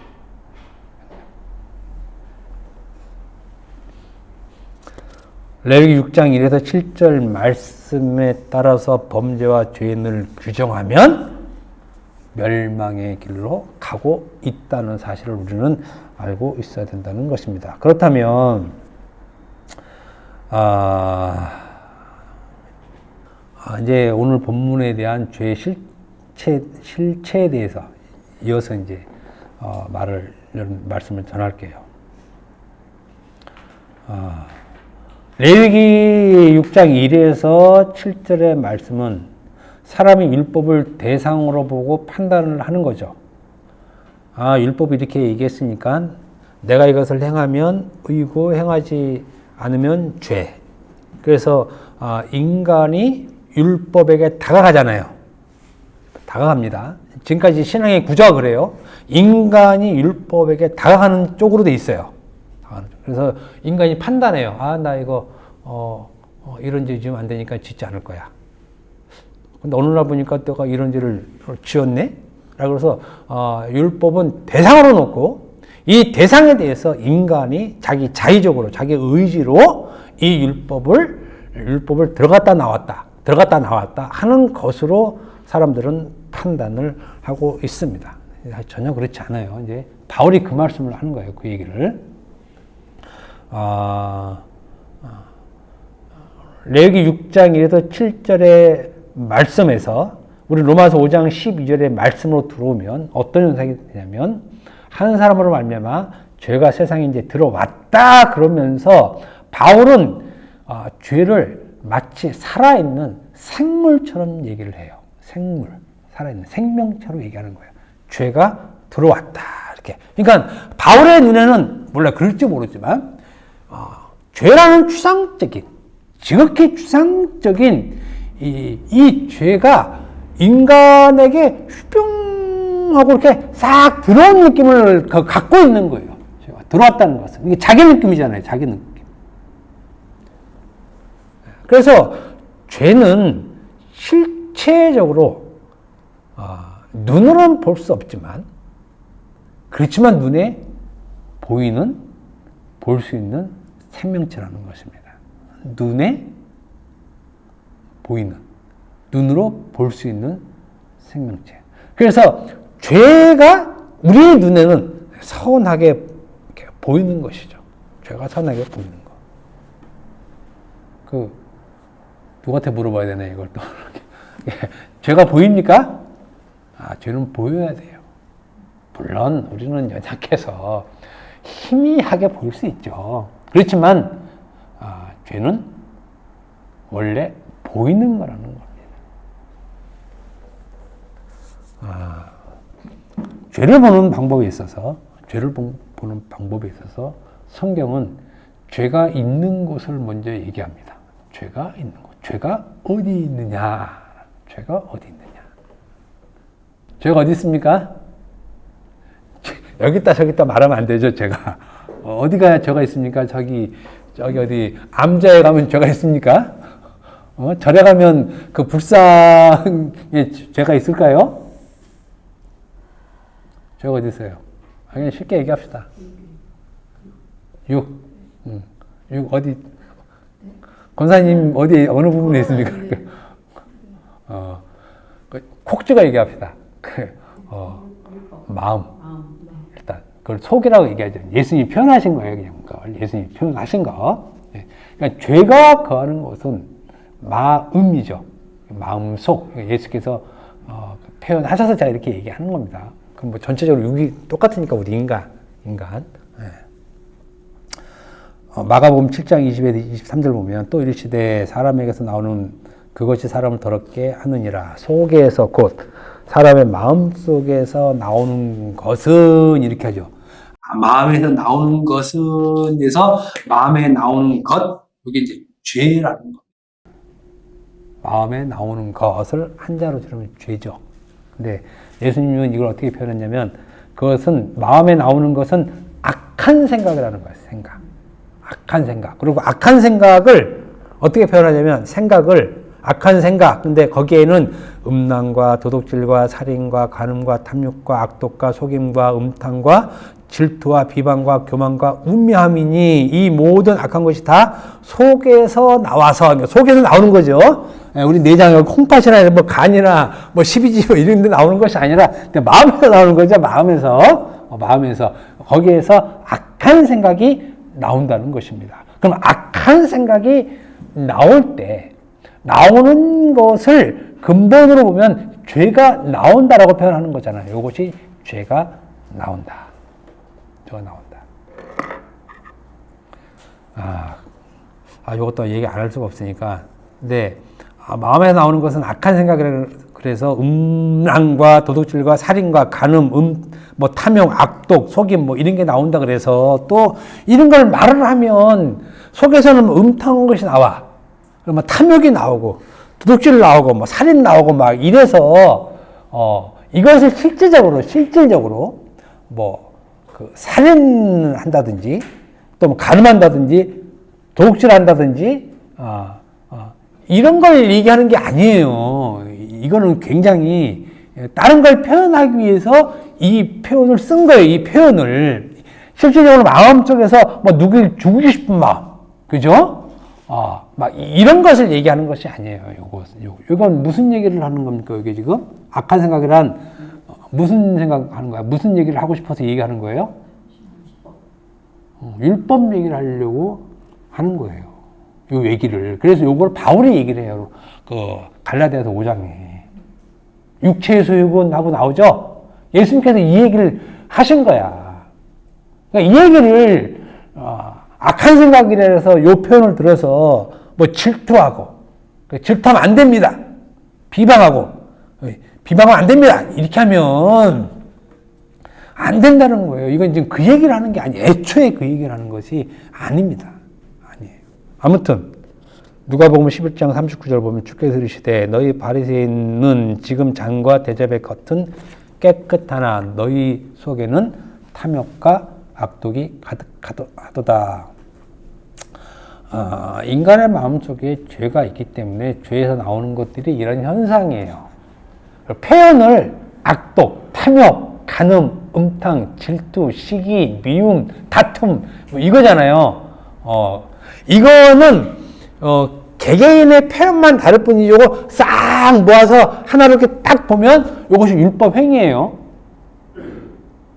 레위기 6장 1에서 7절 말씀에 따라서 범죄와 죄인을 규정하면 멸망의 길로 가고 있다는 사실을 우리는 알고 있어야 된다는 것입니다. 그렇다면 이제 오늘 본문에 대한 죄의 실체에 대해서 이어서 이제 말씀을 전할게요. 레위기 6장 1에서 7절의 말씀은 사람이 율법을 대상으로 보고 판단을 하는 거죠. 율법이 이렇게 얘기했으니까 내가 이것을 행하면 의고 행하지 않으면 죄. 그래서 인간이 율법에게 다가가잖아요. 다가갑니다. 지금까지 신앙의 구조가 그래요. 인간이 율법에게 다가가는 쪽으로 돼 있어요. 그래서 인간이 판단해요. 나 이거 이런 죄 지으면 안 되니까 짓지 않을 거야. 근데 어느 날 보니까 내가 이런 죄를 지었네? 라고 해서 율법은 대상으로 놓고 이 대상에 대해서 인간이 자기 자의적으로 자기 의지로 이 율법을 들어갔다 나왔다 하는 것으로 사람들은 판단을 하고 있습니다. 전혀 그렇지 않아요. 이제 바울이 그 말씀을 하는 거예요. 그 얘기를. 레위기 6장 1에서 7절의 말씀에서 우리 로마서 5장 12절의 말씀으로 들어오면 어떤 현상이 되냐면 한 사람으로 말미암아 죄가 세상에 이제 들어왔다 그러면서 바울은 죄를 마치 살아있는 생물처럼 얘기를 해요. 생물, 살아있는 생명체로 얘기하는 거예요. 죄가 들어왔다 이렇게. 그러니까 바울의 눈에는 몰라 그럴지 모르지만 죄라는 추상적인, 지극히 추상적인 이 죄가 인간에게 휘뿅하고 이렇게 싹 들어온 느낌을 갖고 있는 거예요. 죄가 들어왔다는 것은. 이게 자기 느낌이잖아요. 자기 느낌. 그래서 죄는 실체적으로 눈으로는 볼 수 없지만 그렇지만 눈에 보이는, 볼 수 있는 생명체라는 것입니다. 눈에 보이는, 눈으로 볼 수 있는 생명체. 그래서 죄가 우리의 눈에는 선하게 보이는 것이죠. 죄가 선하게 보이는 거. 누구한테 물어봐야 되나, 이걸 또. 죄가 보입니까? 죄는 보여야 돼요. 물론, 우리는 연약해서 희미하게 보일 수 있죠. 그렇지만, 죄는 원래 보이는 거라는 겁니다. 죄를 보는 방법에 있어서, 보는 방법에 있어서 성경은 죄가 있는 곳을 먼저 얘기합니다. 죄가 있는 곳. 죄가 어디 있느냐? 죄가 어디 있느냐? 죄가 어디 있습니까? 여기 있다 저기 있다 말하면 안 되죠. 죄가 어디가 죄가 있습니까? 저기 어디 암자에 가면 죄가 있습니까? 절에 가면 그 불상에 죄가 있을까요? 죄가 어디 있어요? 그냥 쉽게 얘기합시다. 6 어디? 권사님 어디 어느 부분에 있습니까? 콕쥐가 얘기합시다. 마음. 일단 그걸 속이라고 얘기하죠. 예수님이 표현하신 거예요, 그냥 그걸. 예수님이 표현하신 거. 그러니까 죄가 거하는 곳은 마음이죠. 마음속. 예수께서 표현하셔서 제가 이렇게 얘기하는 겁니다. 그럼 뭐 전체적으로 육이 똑같으니까 우리 인간. 마가복음 7장 20에 23절 보면 또 이르시되 사람에게서 나오는 그것이 사람을 더럽게 하느니라. 속에서 곧 사람의 마음 속에서 나오는 것은 이렇게 하죠. 마음에서 나오는 것은 에서 마음에 나오는 것, 이게 이제 죄라는 것. 마음에 나오는 것을 한자로 들으면 죄죠. 근데 예수님은 이걸 어떻게 표현했냐면 그것은 마음에 나오는 것은 악한 생각이라는 거예요. 생각. 악한 생각. 그리고 악한 생각을 어떻게 표현하냐면 악한 생각. 근데 거기에는 음란과 도둑질과 살인과 간음과 탐욕과 악독과 속임과 음탕과 질투와 비방과 교만과 우매함이니 이 모든 악한 것이 다 속에서 나와서 속에서 나오는 거죠. 우리 내장에 콩팥이나 뭐 간이나 뭐 십이지 뭐 이런 데 나오는 것이 아니라 마음에서 나오는 거죠. 마음에서 거기에서 악한 생각이 나온다는 것입니다. 그럼 악한 생각이 나올 때 나오는 것을 근본으로 보면 죄가 나온다라고 표현하는 거잖아요. 이것이 죄가 나온다. 죄가 나온다. 이것도 얘기 안 할 수가 없으니까. 근데 마음에 나오는 것은 악한 생각이라 그래서 음란과 도둑질과 살인과 간음, 뭐 탐욕, 악독, 속임 뭐 이런 게 나온다 그래서 또 이런 걸 말을 하면 속에서는 음탕한 것이 나와. 그러면 탐욕이 나오고 도둑질 나오고 뭐 살인 나오고 막 이래서 이것을 실질적으로 뭐 그 살인한다든지 또 뭐 간음한다든지 도둑질한다든지 이런 걸 얘기하는 게 아니에요. 이거는 굉장히 다른 걸 표현하기 위해서 이 표현을 쓴 거예요. 이 표현을 실질적으로 마음속에서 뭐 누굴 죽이고 싶은 마음, 그죠? 막 이런 것을 얘기하는 것이 아니에요. 이건 무슨 얘기를 하는 겁니까? 이게 지금 악한 생각이란 무슨 생각하는 거야? 무슨 얘기를 하고 싶어서 얘기하는 거예요? 율법 얘기를 하려고 하는 거예요. 요 얘기를. 그래서 요걸 바울이 얘기를 해요. 그 갈라디아서 5장에. 육체의 소욕은 하고 나오죠? 예수님께서 이 얘기를 하신 거야. 그러니까 이 얘기를, 악한 생각이라서 요 표현을 들어서 뭐 질투하고, 질투하면 안 됩니다. 비방하면 안 됩니다. 이렇게 하면 안 된다는 거예요. 이건 지금 그 얘기를 하는 게 아니에요. 애초에 그 얘기를 하는 것이 아닙니다. 아니에요. 아무튼 누가복음 11장 39절 보면 주께서 이르시되 너희 바리새인은 지금 잔과 대접의 겉은 깨끗하나 너희 속에는 탐욕과 악독이 가득하도다. 인간의 마음속에 죄가 있기 때문에 죄에서 나오는 것들이 이런 현상이에요. 표현을 악독, 탐욕, 간음, 음탕, 질투, 시기, 미움, 다툼 뭐 이거잖아요. 이거는 개개인의 표현만 다를 뿐이지 이거 싹 모아서 하나로 이렇게 딱 보면 이것이 율법 행위예요.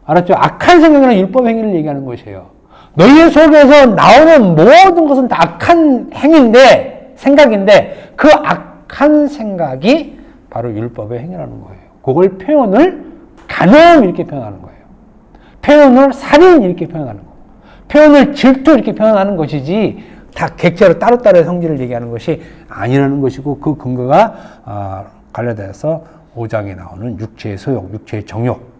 알았죠? 악한 생각이나 율법 행위를 얘기하는 것이에요. 너희 속에서 나오는 모든 것은 다 악한 행위인데, 생각인데, 그 악한 생각이 바로 율법의 행위라는 거예요. 그걸 표현을 간음 이렇게 표현하는 거예요. 표현을 살인 이렇게 표현하는 거예요. 표현을 질투 이렇게 표현하는 것이지, 다 객체로 따로따로의 성질을 얘기하는 것이 아니라는 것이고, 그 근거가 갈라디아서 5장에 나오는 육체의 소욕, 육체의 정욕.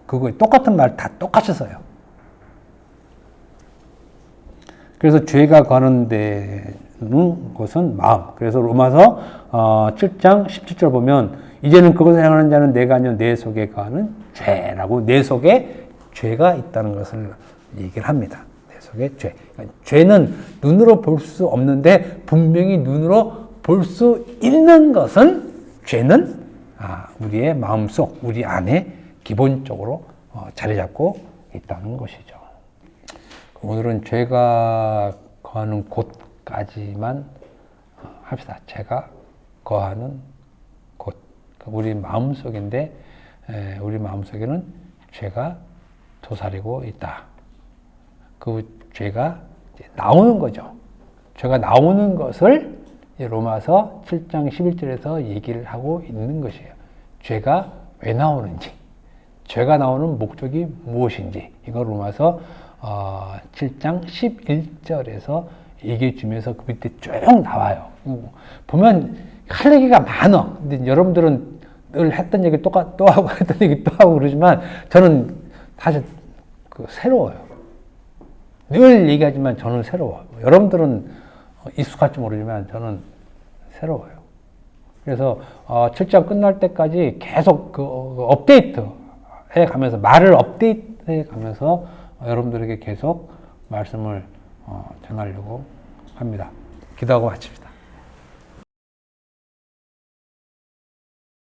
그거 똑같은 말 다 똑같이 써요. 그래서 죄가 거하는 데는 것은 마음. 그래서 로마서 7장 17절 보면 이제는 그것을 행하는 자는 내가 아니요 내 속에 거하는 죄라고 내 속에 죄가 있다는 것을 얘기를 합니다. 내 속에 죄. 그러니까 죄는 눈으로 볼 수 없는데 분명히 눈으로 볼 수 있는 것은 죄는 우리의 마음속, 우리 안에 기본적으로 자리 잡고 있다는 것이죠. 오늘은 죄가 거하는 곳까지만 합시다. 죄가 거하는 곳. 우리 마음속인데 우리 마음속에는 죄가 도사리고 있다. 그 죄가 나오는 거죠. 죄가 나오는 것을 로마서 7장 11절에서 얘기를 하고 있는 것이에요. 죄가 왜 나오는지, 죄가 나오는 목적이 무엇인지, 이거 로마서 7장 11절에서 얘기해 주면서 그 밑에 쭉 나와요. 보면 할 얘기가 많아. 근데 여러분들은 늘 했던 얘기 또 하고 했던 얘기 또 하고 그러지만 저는 사실 새로워요. 늘 얘기하지만 저는 새로워요. 여러분들은 익숙할지 모르지만 저는 새로워요. 그래서 7장 끝날 때까지 계속 그 업데이트 해 가면서 말을 업데이트 해 가면서 여러분들에게 계속 말씀을 전하려고 합니다. 기도하고 마칩니다.